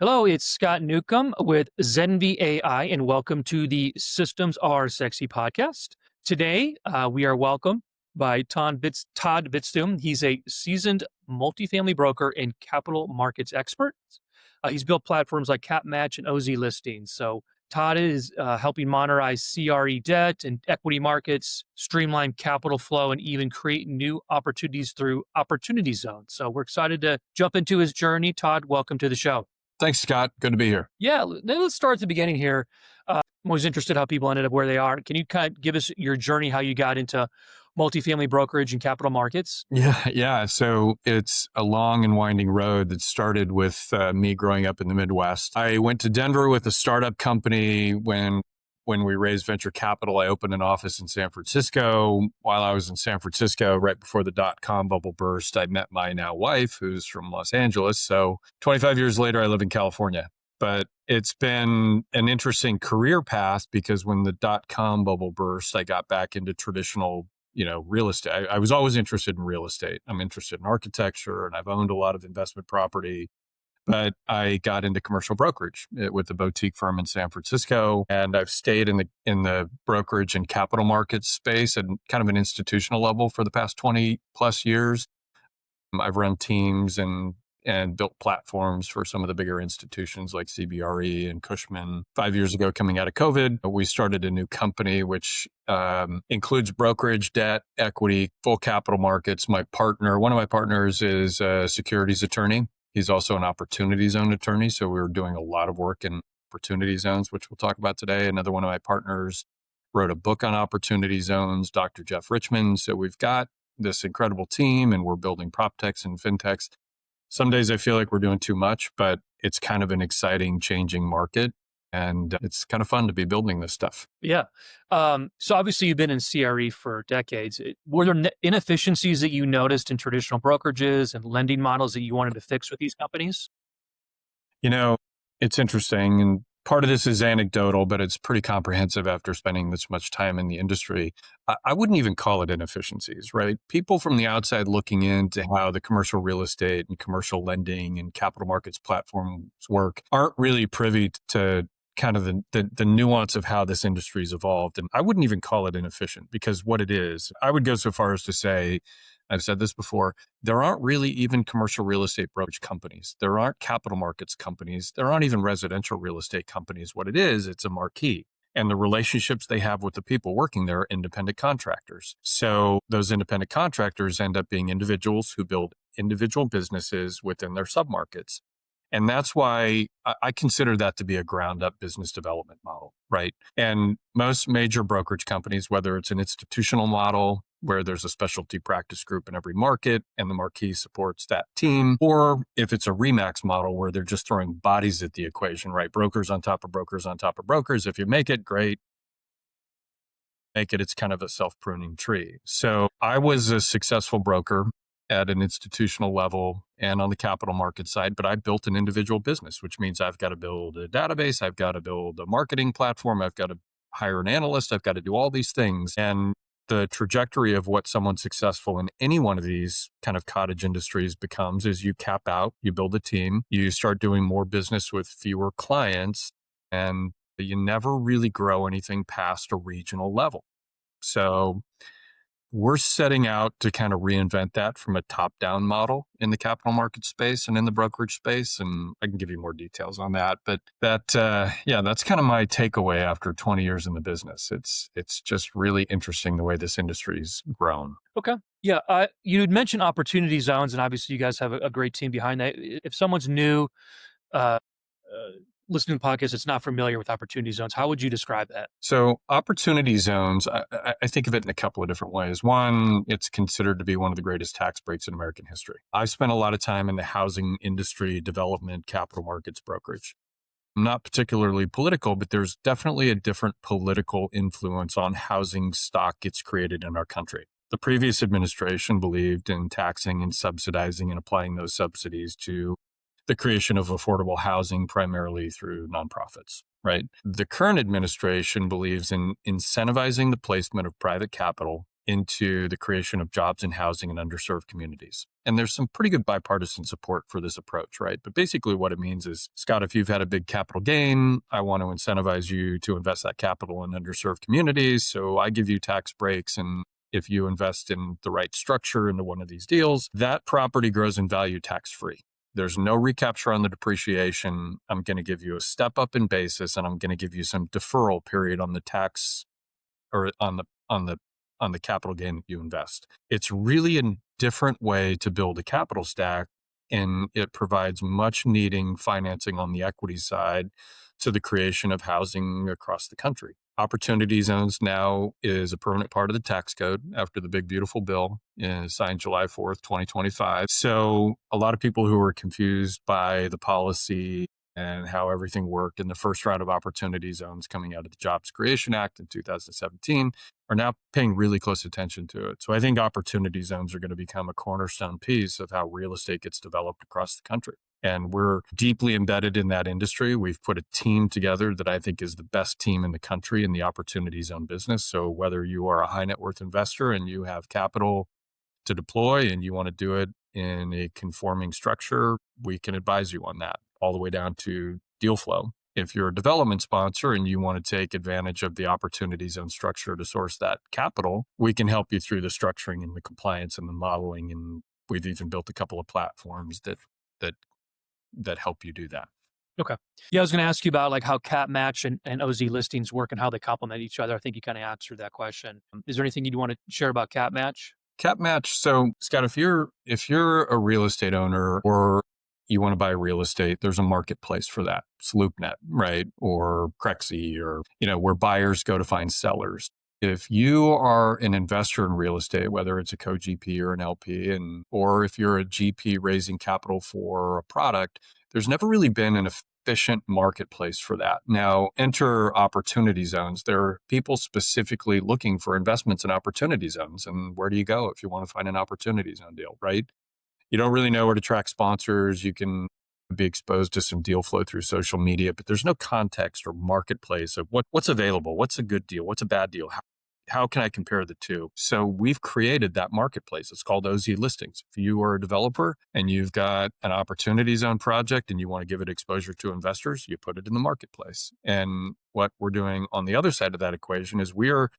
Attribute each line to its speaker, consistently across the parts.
Speaker 1: Hello, it's Scott Newcomb with Zenvi AI, and welcome to the Systems Are Sexy podcast. Today, we are welcomed by Todd Vitzthum. He's a seasoned multifamily broker and capital markets expert. He's built platforms like CapMatch and OZ Listings. So Todd is helping modernize CRE debt and equity markets, streamline capital flow, and even create new opportunities through opportunity zones. So we're excited to jump into his journey. Todd, welcome to the show.
Speaker 2: Thanks, Scott. Good to be here.
Speaker 1: Yeah, let's start at the beginning here. I'm always interested how people ended up where they are. Can you kind of give us your journey, how you got into multifamily brokerage and capital markets?
Speaker 2: Yeah. So it's a long and winding road that started with me growing up in the Midwest. I went to Denver with a startup company. When we raised venture capital, I opened an office in San Francisco. While I was in San Francisco, right before the dot-com bubble burst, I met my now wife, who's from Los Angeles. So 25 years later, I live in California. But it's been an interesting career path because when the dot-com bubble burst, I got back into traditional real estate. I was always interested in real estate. I'm interested in architecture, and I've owned a lot of investment property. But I got into commercial brokerage with a boutique firm in San Francisco, and I've stayed in the brokerage and capital markets space at kind of an institutional level for the past 20 plus years. I've run teams and built platforms for some of the bigger institutions like CBRE and Cushman. 5 years ago, coming out of COVID, we started a new company which includes brokerage, debt, equity, full capital markets. One of my partners is a securities attorney. He's also an opportunity zone attorney. So we're doing a lot of work in opportunity zones, which we'll talk about today. Another one of my partners wrote a book on opportunity zones, Dr. Jeff Richmond. So we've got this incredible team and we're building PropTechs and FinTechs. Some days I feel like we're doing too much, but it's kind of an exciting, changing market. And it's kind of fun to be building this stuff.
Speaker 1: Yeah. So obviously you've been in CRE for decades. Were there inefficiencies that you noticed in traditional brokerages and lending models that you wanted to fix with these companies?
Speaker 2: It's interesting. And part of this is anecdotal, but it's pretty comprehensive after spending this much time in the industry. I wouldn't even call it inefficiencies, right? People from the outside looking into how the commercial real estate and commercial lending and capital markets platforms work aren't really privy to kind of the nuance of how this industry's evolved. And I wouldn't even call it inefficient because what it is, I would go so far as to say, I've said this before, there aren't really even commercial real estate brokerage companies. There aren't capital markets companies. There aren't even residential real estate companies. What it is, it's a marquee. And the relationships they have with the people working there are independent contractors. So those independent contractors end up being individuals who build individual businesses within their submarkets. And that's why I consider that to be a ground up business development model, right? And most major brokerage companies, whether it's an institutional model where there's a specialty practice group in every market and the marquee supports that team, or if it's a Remax model where they're just throwing bodies at the equation, right? Brokers on top of brokers on top of brokers. If you make it, great. Make it, it's kind of a self-pruning tree. So I was a successful broker at an institutional level and on the capital market side, but I built an individual business, which means I've got to build a database, I've got to build a marketing platform, I've got to hire an analyst, I've got to do all these things. And the trajectory of what someone successful in any one of these kind of cottage industries becomes is you cap out, you build a team, you start doing more business with fewer clients, and you never really grow anything past a regional level. So we're setting out to kind of reinvent that from a top-down model in the capital market space and in the brokerage space. And I can give you more details on that. But that's kind of my takeaway after 20 years in the business. It's just really interesting the way this industry's grown.
Speaker 1: Okay. Yeah. You had mentioned opportunity zones, and obviously you guys have a great team behind that. If someone's new, listening to the podcast that's not familiar with opportunity zones, how would you describe that?
Speaker 2: So opportunity zones, I think of it in a couple of different ways. One, it's considered to be one of the greatest tax breaks in American history. I've spent a lot of time in the housing industry, development, capital markets brokerage. I'm not particularly political, but there's definitely a different political influence on housing stock gets created in our country. The previous administration believed in taxing and subsidizing and applying those subsidies to the creation of affordable housing primarily through nonprofits, right? The current administration believes in incentivizing the placement of private capital into the creation of jobs in housing in underserved communities. And there's some pretty good bipartisan support for this approach, right? But basically what it means is, Scott, if you've had a big capital gain, I want to incentivize you to invest that capital in underserved communities. So I give you tax breaks. And if you invest in the right structure into one of these deals, that property grows in value tax-free. There's no recapture on the depreciation. I'm going to give you a step up in basis, and I'm going to give you some deferral period on the tax or on the capital gain that you invest. It's really a different way to build a capital stack, and it provides much needing financing on the equity side to the creation of housing across the country. Opportunity zones now is a permanent part of the tax code after the big beautiful bill signed July 4th, 2025. So a lot of people who were confused by the policy and how everything worked in the first round of opportunity zones coming out of the Jobs Creation Act in 2017 are now paying really close attention to it. So I think opportunity zones are going to become a cornerstone piece of how real estate gets developed across the country. And we're deeply embedded in that industry. We've put a team together that I think is the best team in the country in the opportunity zone business. So whether you are a high net worth investor and you have capital to deploy and you want to do it in a conforming structure, we can advise you on that, all the way down to deal flow. If you're a development sponsor and you want to take advantage of the opportunity zone structure to source that capital, we can help you through the structuring and the compliance and the modeling. And we've even built a couple of platforms that help you do that.
Speaker 1: Okay. Yeah, I was going to ask you about like how CapMatch and OZ Listings work and how they complement each other. I think you kind of answered that question. Is there anything you'd want to share about CapMatch?
Speaker 2: CapMatch. So Scott, if you're a real estate owner or you want to buy real estate, there's a marketplace for that. It's LoopNet, right? Or Crexy, or, where buyers go to find sellers. If you are an investor in real estate, whether it's a co-GP or an LP, or if you're a GP raising capital for a product, there's never really been an efficient marketplace for that. Now, enter opportunity zones. There are people specifically looking for investments in opportunity zones. And where do you go if you want to find an opportunity zone deal, right? You don't really know where to track sponsors. You can be exposed to some deal flow through social media, but there's no context or marketplace of what's available, what's a good deal, what's a bad deal, how can I compare the two? So we've created that marketplace. It's called OZ Listings. If you are a developer and you've got an opportunity zone project and you want to give it exposure to investors, you put it in the marketplace. And what we're doing on the other side of that equation is we are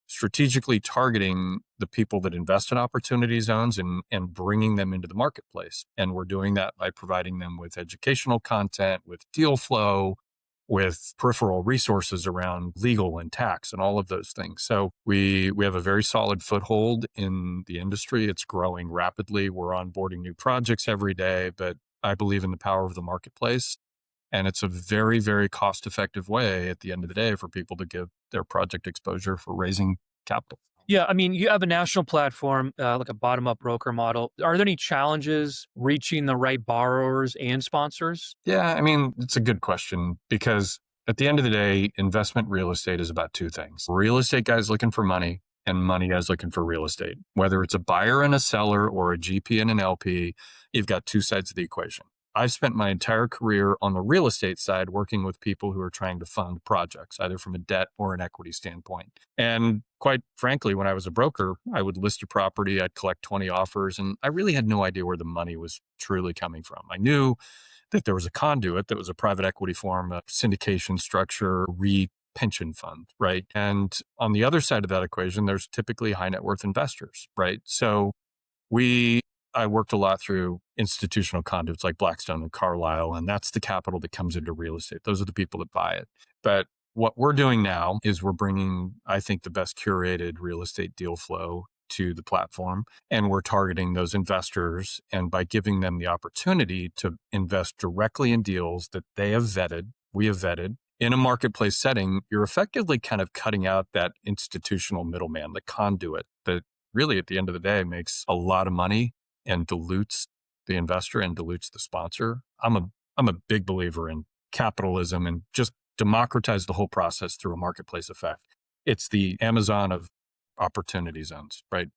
Speaker 2: strategically targeting the people that invest in opportunity zones and bringing them into the marketplace. And we're doing that by providing them with educational content, with deal flow, with peripheral resources around legal and tax and all of those things. So we have a very solid foothold in the industry. It's growing rapidly. We're onboarding new projects every day, but I believe in the power of the marketplace. And it's a very, very cost-effective way at the end of the day for people to give their project exposure for raising capital.
Speaker 1: Yeah, I mean, you have a national platform, like a bottom-up broker model. Are there any challenges reaching the right borrowers and sponsors?
Speaker 2: Yeah, I mean, it's a good question because at the end of the day, investment real estate is about two things. Real estate guys looking for money and money guys looking for real estate. Whether it's a buyer and a seller or a GP and an LP, you've got two sides of the equation. I've spent my entire career on the real estate side working with people who are trying to fund projects, either from a debt or an equity standpoint. And quite frankly, when I was a broker, I would list a property, I'd collect 20 offers, and I really had no idea where the money was truly coming from. I knew that there was a conduit that was a private equity form, a syndication structure, pension fund, right? And on the other side of that equation, there's typically high net worth investors, right? So I worked a lot through institutional conduits like Blackstone and Carlyle, and that's the capital that comes into real estate. Those are the people that buy it. But what we're doing now is we're bringing, I think, the best curated real estate deal flow to the platform, and we're targeting those investors. And by giving them the opportunity to invest directly in deals that they have vetted, we have vetted, in a marketplace setting, you're effectively kind of cutting out that institutional middleman, the conduit that really at the end of the day makes a lot of money and dilutes the investor and dilutes the sponsor. I'm a big believer in capitalism and just democratize the whole process through a marketplace effect. It's the Amazon of opportunity zones, right?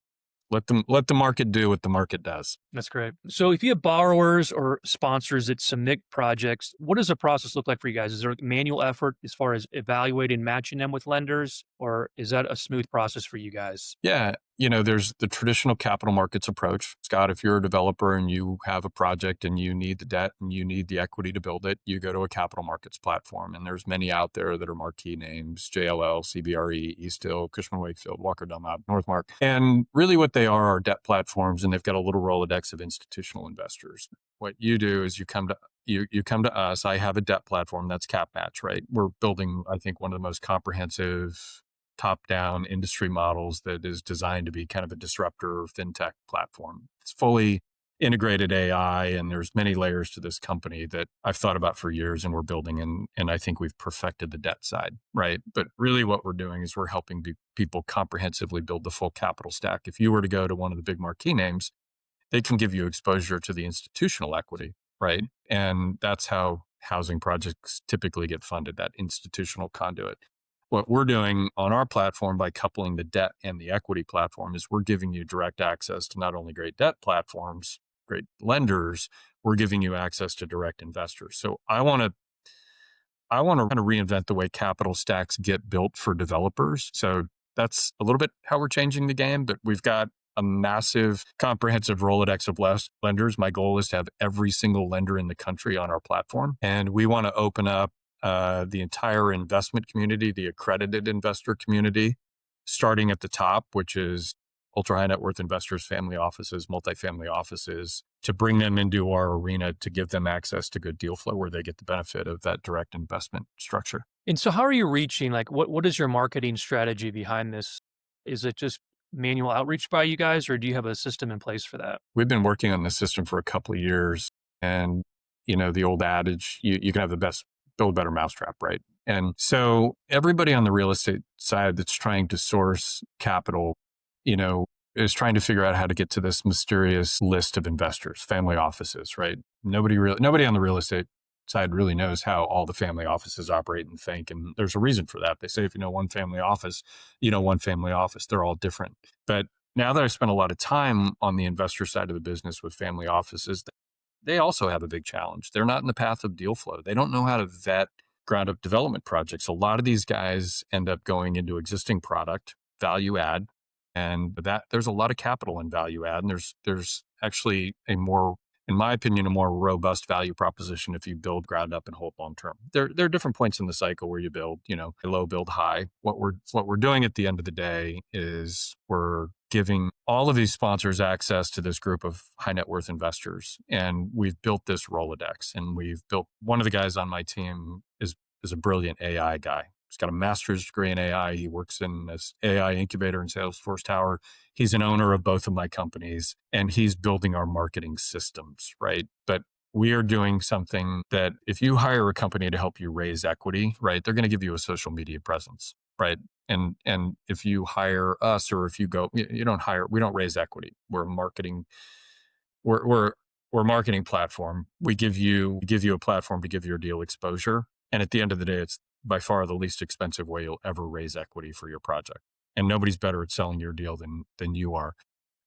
Speaker 2: Let the market do what the market does.
Speaker 1: That's great. So if you have borrowers or sponsors that submit projects, what does the process look like for you guys? Is there a manual effort as far as evaluating and matching them with lenders, or is that a smooth process for you guys?
Speaker 2: Yeah, there's the traditional capital markets approach. Scott, if you're a developer and you have a project and you need the debt and you need the equity to build it, you go to a capital markets platform. And there's many out there that are marquee names: JLL, CBRE, East Hill, Cushman Wakefield, Walker Dunlop, Northmark. And really what they are debt platforms, and they've got a little Rolodex of institutional investors. What you do is you come to us. I have a debt platform, that's CapMatch, right? We're building, I think, one of the most comprehensive top-down industry models that is designed to be kind of a disruptor fintech platform. It's fully integrated AI, and there's many layers to this company that I've thought about for years, and we're building, and I think we've perfected the debt side, right? But really what we're doing is we're helping people comprehensively build the full capital stack. If you were to go to one of the big marquee names, they can give you exposure to the institutional equity, right? And that's how housing projects typically get funded, that institutional conduit. What we're doing on our platform by coupling the debt and the equity platform is we're giving you direct access to not only great debt platforms, great lenders, we're giving you access to direct investors. So I want to kind of reinvent the way capital stacks get built for developers. So that's a little bit how we're changing the game, but we've got a massive comprehensive Rolodex of lenders. My goal is to have every single lender in the country on our platform. And we want to open up the entire investment community, the accredited investor community, starting at the top, which is ultra high net worth investors, family offices, multifamily offices, to bring them into our arena to give them access to good deal flow where they get the benefit of that direct investment structure.
Speaker 1: And so how are you reaching, like, what is your marketing strategy behind this? Is it just manual outreach by you guys, or do you have a system in place for that?
Speaker 2: We've been working on this system for a couple of years, and the old adage, you can have the best, build a better mousetrap, right? And so everybody on the real estate side that's trying to source capital, is trying to figure out how to get to this mysterious list of investors, family offices, right? Nobody on the real estate side really knows how all the family offices operate and think. And there's a reason for that. They say, if you know one family office, you know one family office. They're all different. But now that I've spent a lot of time on the investor side of the business with family offices, they also have a big challenge. They're not in the path of deal flow. They don't know how to vet ground up development projects. A lot of these guys end up going into existing product, value add, and that there's a lot of capital in value add. And there's actually in my opinion, a more robust value proposition if you build ground up and hold long term. There are different points in the cycle where you build, low, build high. What we're doing at the end of the day is we're giving all of these sponsors access to this group of high net worth investors, and we've built this Rolodex. And we've built, one of the guys on my team is a brilliant AI guy. He's got a master's degree in AI. He works in this AI incubator in Salesforce Tower. He's an owner of both of my companies, and he's building our marketing systems, right? But we are doing something that if you hire a company to help you raise equity, right, they're going to give you a social media presence, right? And if you hire us, or if you go, we don't raise equity. We're marketing. We're a marketing platform. We give you a platform to give your deal exposure. And at the end of the day, it's by far the least expensive way you'll ever raise equity for your project. And nobody's better at selling your deal than you are.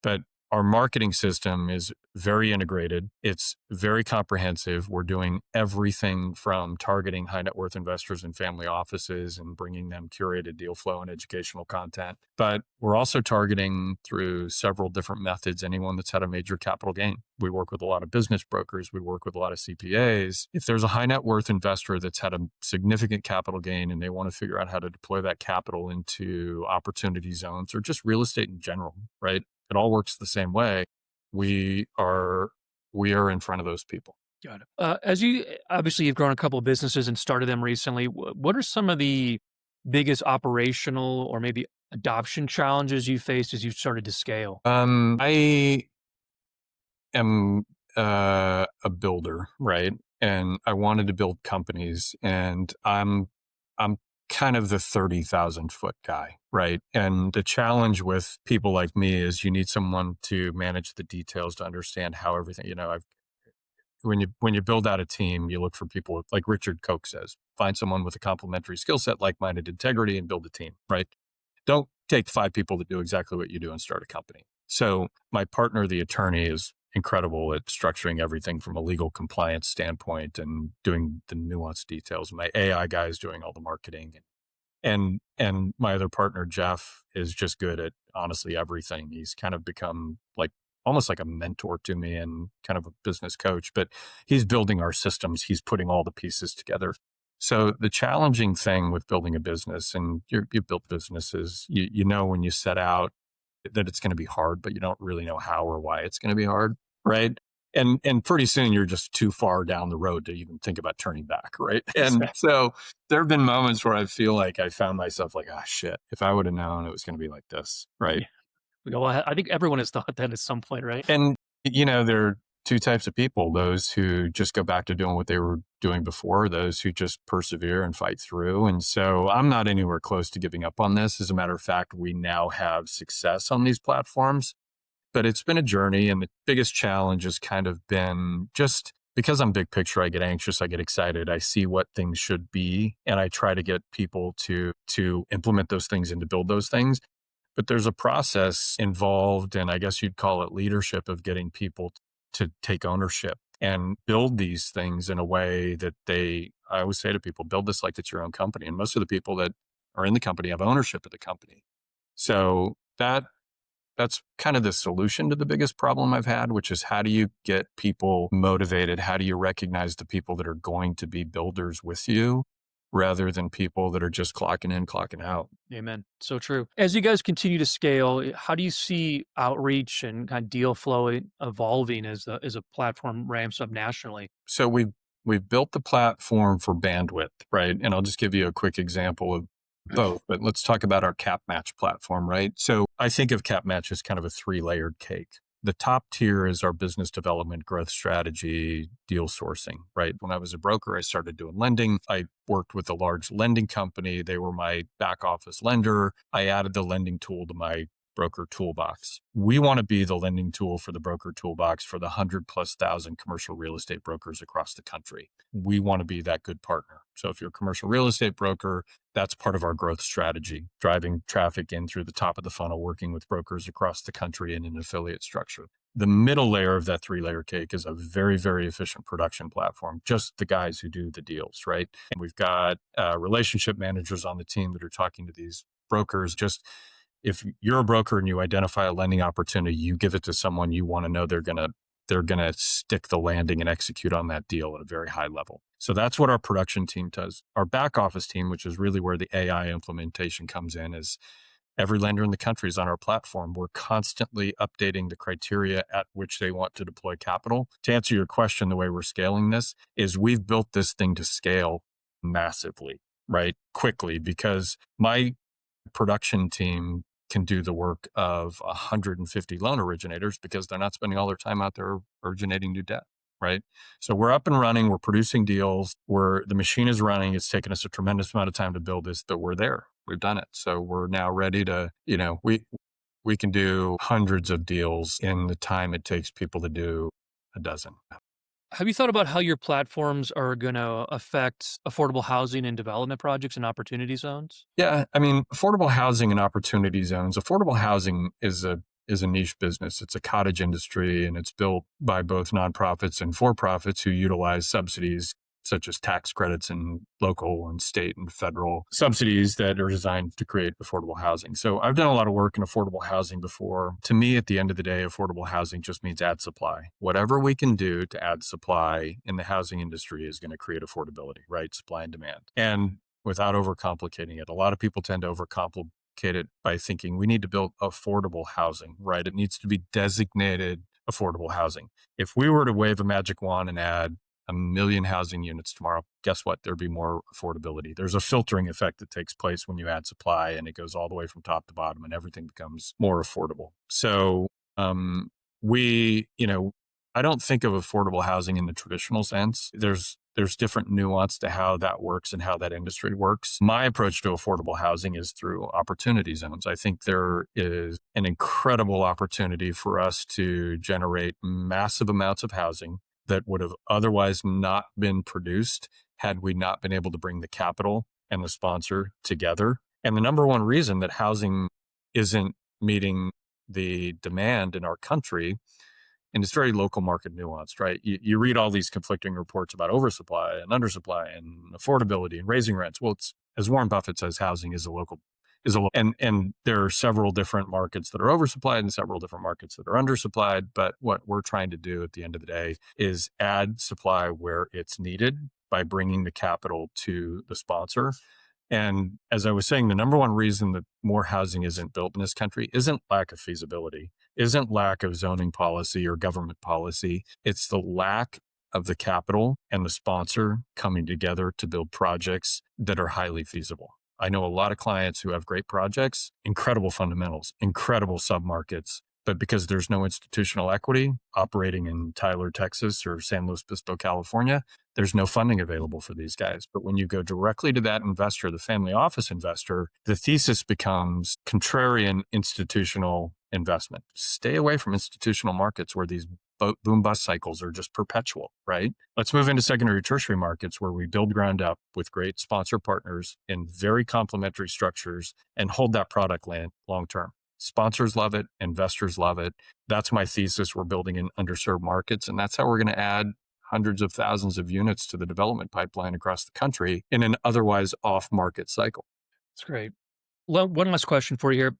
Speaker 2: But our marketing system is very integrated. It's very comprehensive. We're doing everything from targeting high net worth investors and family offices and bringing them curated deal flow and educational content. But we're also targeting through several different methods anyone that's had a major capital gain. We work with a lot of business brokers. We work with a lot of CPAs. If there's a high net worth investor that's had a significant capital gain and they want to figure out how to deploy that capital into opportunity zones or just real estate in general, right? It all works the same way. We are in front of those people.
Speaker 1: Got it. As you obviously you've grown a couple of businesses and started them recently, what are some of the biggest operational or maybe adoption challenges you faced as you started to scale?
Speaker 2: I am a builder, right? And I wanted to build companies, and I'm kind of the 30,000 foot guy, right? And the challenge with people like me is you need someone to manage the details, to understand how everything, when you build out a team, you look for people like Richard Koch says, find someone with a complementary skill set, like-minded integrity, and build a team, right? Don't take 5 people that do exactly what you do and start a company. So my partner, the attorney, is incredible at structuring everything from a legal compliance standpoint and doing the nuanced details. My AI guy is doing all the marketing. And my other partner, Jeff, is just good at honestly everything. He's kind of become like almost like a mentor to me and kind of a business coach, but he's building our systems. He's putting all the pieces together. So the challenging thing with building a business, and you built businesses, you know when you set out that it's going to be hard, but you don't really know how or why it's going to be hard, right? And pretty soon you're just too far down the road to even think about turning back, right? And
Speaker 1: Exactly.
Speaker 2: so there have been moments where I feel like I found myself like, ah, shit, if I would have known it was going to be like this, right?
Speaker 1: Yeah. Well, I think everyone has thought that at some point, right?
Speaker 2: And, there are two types of people, those who just go back to doing what they were doing before, those who just persevere and fight through. And so I'm not anywhere close to giving up on this. As a matter of fact, we now have success on these platforms, but it's been a journey. And the biggest challenge has kind of been just because I'm big picture, I get anxious, I get excited, I see what things should be, and I try to get people to implement those things and to build those things. But there's a process involved, and I guess you'd call it leadership, of getting people to take ownership and build these things in a way that I always say to people, build this like it's your own company. And most of the people that are in the company have ownership of the company. So that's kind of the solution to the biggest problem I've had, which is how do you get people motivated? How do you recognize the people that are going to be builders with you rather than people that are just clocking in, clocking out?
Speaker 1: Amen. So true. As you guys continue to scale, how do you see outreach and kind of deal flow evolving as a platform ramps up nationally?
Speaker 2: So we've built the platform for bandwidth, right? And I'll just give you a quick example of both, but let's talk about our CapMatch platform, right? So I think of CapMatch as kind of a three-layered cake. The top tier is our business development, growth strategy, deal sourcing, right? When I was a broker, I started doing lending. I worked with a large lending company. They were my back office lender. I added the lending tool to my broker toolbox. We want to be the lending tool for the broker toolbox for the 100,000+ commercial real estate brokers across the country. We want to be that good partner. So if you're a commercial real estate broker, that's part of our growth strategy, driving traffic in through the top of the funnel, working with brokers across the country in an affiliate structure. The middle layer of that three-layer cake is a very, very efficient production platform, just the guys who do the deals, right? And we've got relationship managers on the team that are talking to these brokers. Just if you're a broker and you identify a lending opportunity, you give it to someone you want to know they're going to stick the landing and execute on that deal at a very high level. So that's what our production team does. Our back office team, which is really where the AI implementation comes in, is every lender in the country is on our platform. We're constantly updating the criteria at which they want to deploy capital. To answer your question, the way we're scaling this is we've built this thing to scale massively, right? Quickly, because my production team can do the work of 150 loan originators because they're not spending all their time out there originating new debt, right? So we're up and running, we're producing deals, the machine is running. It's taken us a tremendous amount of time to build this, but we're there. We've done it. So we're now ready to, we can do hundreds of deals in the time it takes people to do a dozen.
Speaker 1: Have you thought about how your platforms are going to affect affordable housing and development projects and opportunity zones?
Speaker 2: Yeah, I mean, affordable housing and opportunity zones. Affordable housing is a niche business. It's a cottage industry, and it's built by both nonprofits and for-profits who utilize subsidies such as tax credits and local and state and federal subsidies that are designed to create affordable housing. So I've done a lot of work in affordable housing before. To me, at the end of the day, affordable housing just means add supply. Whatever we can do to add supply in the housing industry is going to create affordability, right? Supply and demand. And without overcomplicating it, a lot of people tend to overcomplicate it by thinking we need to build affordable housing, right? It needs to be designated affordable housing. If we were to wave a magic wand and add 1 million housing units tomorrow, guess what? There'd be more affordability. There's a filtering effect that takes place when you add supply, and it goes all the way from top to bottom, and everything becomes more affordable. So I don't think of affordable housing in the traditional sense. There's different nuance to how that works and how that industry works. My approach to affordable housing is through opportunity zones. I think there is an incredible opportunity for us to generate massive amounts of housing that would have otherwise not been produced had we not been able to bring the capital and the sponsor together. And the number one reason that housing isn't meeting the demand in our country, and it's very local market nuanced, right? You read all these conflicting reports about oversupply and undersupply and affordability and raising rents. Well, as Warren Buffett says, housing and there are several different markets that are oversupplied and several different markets that are undersupplied. But what we're trying to do at the end of the day is add supply where it's needed by bringing the capital to the sponsor. And as I was saying, the number one reason that more housing isn't built in this country isn't lack of feasibility, isn't lack of zoning policy or government policy. It's the lack of the capital and the sponsor coming together to build projects that are highly feasible. I know a lot of clients who have great projects, incredible fundamentals, incredible submarkets, but because there's no institutional equity operating in Tyler, Texas or San Luis Obispo, California, there's no funding available for these guys. But when you go directly to that investor, the family office investor, the thesis becomes contrarian institutional investment. Stay away from institutional markets where these boom bust cycles are just perpetual, right? Let's move into secondary tertiary markets where we build ground up with great sponsor partners in very complementary structures and hold that product long term. Sponsors love it. Investors love it. That's my thesis. We're building in underserved markets, and that's how we're going to add hundreds of thousands of units to the development pipeline across the country in an otherwise off-market cycle.
Speaker 1: That's great. One last question for you here.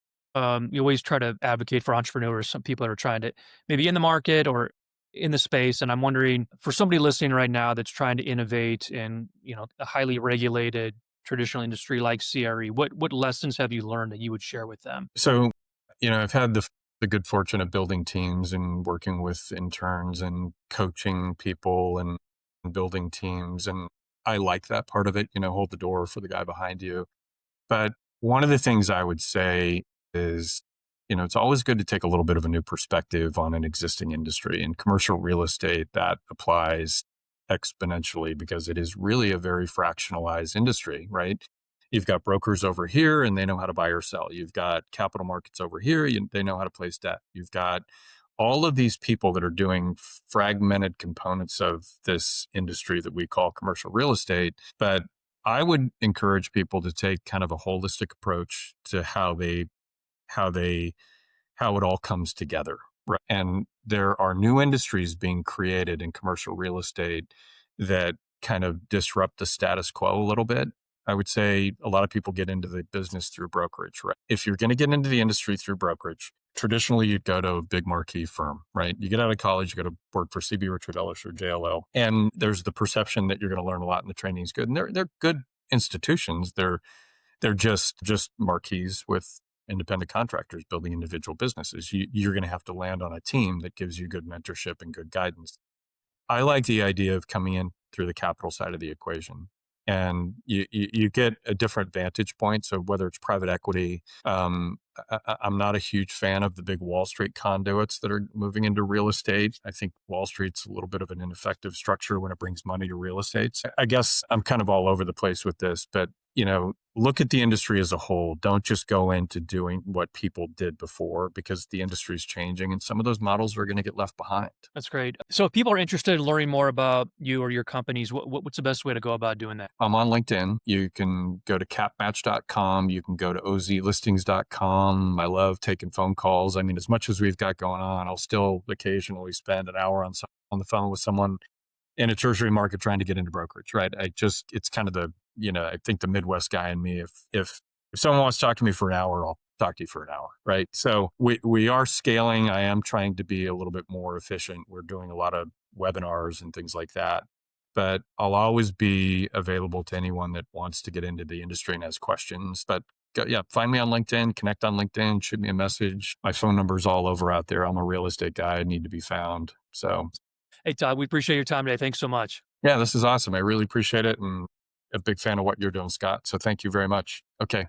Speaker 1: You always try to advocate for entrepreneurs, some people that are trying to maybe in the market or in the space. And I'm wondering for somebody listening right now that's trying to innovate in, a highly regulated traditional industry like CRE, what lessons have you learned that you would share with them?
Speaker 2: So, I've had the good fortune of building teams and working with interns and coaching people and building teams. And I like that part of it, hold the door for the guy behind you. But one of the things I would say is, it's always good to take a little bit of a new perspective on an existing industry. In commercial real estate, that applies exponentially because it is really a very fractionalized industry, right? You've got brokers over here and they know how to buy or sell. You've got capital markets over here, they know how to place debt. You've got all of these people that are doing fragmented components of this industry that we call commercial real estate. But I would encourage people to take kind of a holistic approach to how it all comes together. Right? And there are new industries being created in commercial real estate that kind of disrupt the status quo a little bit. I would say a lot of people get into the business through brokerage, right? If you're going to get into the industry through brokerage, traditionally you'd go to a big marquee firm, right? You get out of college, you go to work for CB Richard Ellis or JLL. And there's the perception that you're going to learn a lot and the training is good. And they're good institutions. They're just marquees with independent contractors building individual businesses. You're going to have to land on a team that gives you good mentorship and good guidance. I like the idea of coming in through the capital side of the equation. And you get a different vantage point. So whether it's private equity, I'm not a huge fan of the big Wall Street conduits that are moving into real estate. I think Wall Street's a little bit of an ineffective structure when it brings money to real estate. So I guess I'm kind of all over the place with this, but look at the industry as a whole. Don't just go into doing what people did before because the industry is changing and some of those models are going to get left behind.
Speaker 1: That's great. So if people are interested in learning more about you or your companies, what's the best way to go about doing that?
Speaker 2: I'm on LinkedIn. You can go to capmatch.com. You can go to ozlistings.com. I love taking phone calls. I mean, as much as we've got going on, I'll still occasionally spend an hour on the phone with someone in a tertiary market trying to get into brokerage, right? It's kind of I think the Midwest guy in me, if someone wants to talk to me for an hour, I'll talk to you for an hour, right? So we are scaling. I am trying to be a little bit more efficient. We're doing a lot of webinars and things like that, but I'll always be available to anyone that wants to get into the industry and has questions. But find me on LinkedIn, connect on LinkedIn, shoot me a message. My phone number's all over out there. I'm a real estate guy. I need to be found. So,
Speaker 1: hey, Todd, we appreciate your time today. Thanks so much.
Speaker 2: Yeah, this is awesome. I really appreciate it. And a big fan of what you're doing, Scott. So thank you very much. Okay.